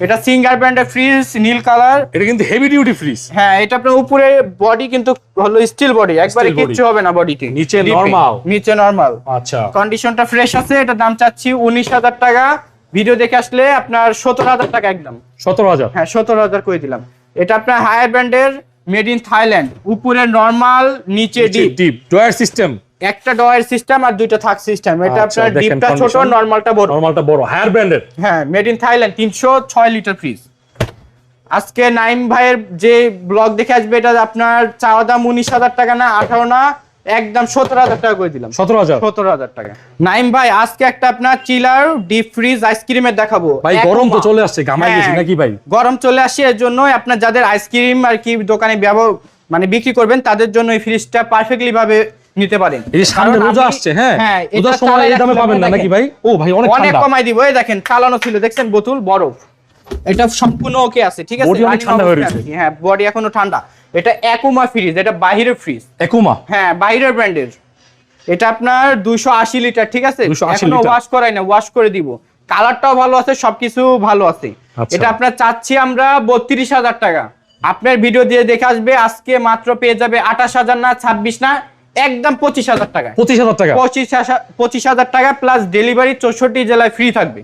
এটা সিঙ্গার ব্র্যান্ডের ফ্রিজ, নীল কালার। এটা কিন্তু হেভি ডিউটি ফ্রিজ। হ্যাঁ, এটা আপনার উপরে বডি কিন্তু হলো স্টিল বডি, একবারে কিচ্ছু হবে না বডিতে। নিচে নরমাল। নিচে নরমাল। আচ্ছা, কন্ডিশনটা ফ্রেশ আছে। এটা দাম চাচ্ছি 19,000 টাকা। ভিডিও দেখে আসলে আপনার 17,000 টাকা একদম। 17,000? হ্যাঁ, 17,000 করে দিলাম। এটা আপনার হায়ার ব্র্যান্ডের, মেড ইন থাইল্যান্ড। উপরে নরমাল, নিচে ডিপ ড্রয়ার সিস্টেম। একটা ডয়ার সিস্টেম আর দুইটা থাক সিস্টেম। এটা আপনার ডিপটা ছোট, নরমালটা বড়। নরমালটা বড়, হায়ার ব্র্যান্ডের। হ্যাঁ, made in Thailand. 306 litre fridge. আজকে নাইম ভাইয়ের যে ব্লগ দেখে আসবে, এটা আপনার চাওয়া দাম 19,000 টাকা না, 18 না, একদম 17,000 টাকা করে দিলাম। 17,000 টাকা। নাইম ভাই আজকে একটা আপনার চিলার ডিপ ফ্রিজ আইসক্রিমের দেখাবো ভাই। গরম তো চলে আসছে, গামাই গেছি নাকি ভাই? গরম চলে আসছে, এর জন্য আপনার যাদের আইসক্রিম আর কি দোকানে ব্যবহার মানে বিক্রি করবেন, তাদের জন্য এই ফ্রিজটা পারফেক্টলি ভাবে নিতে পারেন। এই সামনে রোজা আসছে। হ্যাঁ, রোজার সময় এই দামে পাবেন না নাকি ভাই? ও ভাই, অনেক কমাই দিব। এই দেখেন, চালানো ছিল, দেখছেন বোতল বরফ। এটা সম্পূর্ণ ওকে আছে, ঠিক আছে। বডি অনেক ঠান্ডা হয়ে গেছে। হ্যাঁ, বডি এখনো ঠান্ডা। এটা একুমা ফ্রিজ, এটা বাইরের ফ্রিজ। একুমা? হ্যাঁ, বাইরের ব্র্যান্ডের। এটা আপনার 280 লিটার, ঠিক আছে। 280 এখনো লিটার। ওয়াশ করাই না, ওয়াশ করে দিব। কালারটাও ভালো আছে, সবকিছু ভালো আছে। আচ্ছা। এটা আপনার চাচ্ছি আমরা 32,000 টাকা। আপনার ভিডিও দিয়ে দেখে আসবে, আজকে মাত্র পেয়ে যাবে 28,000 না, 26 না, একদম 25,000 টাকা। 25,000 টাকা? 25,000 টাকা প্লাস ডেলিভারি 64 জেলায় ফ্রি থাকবে।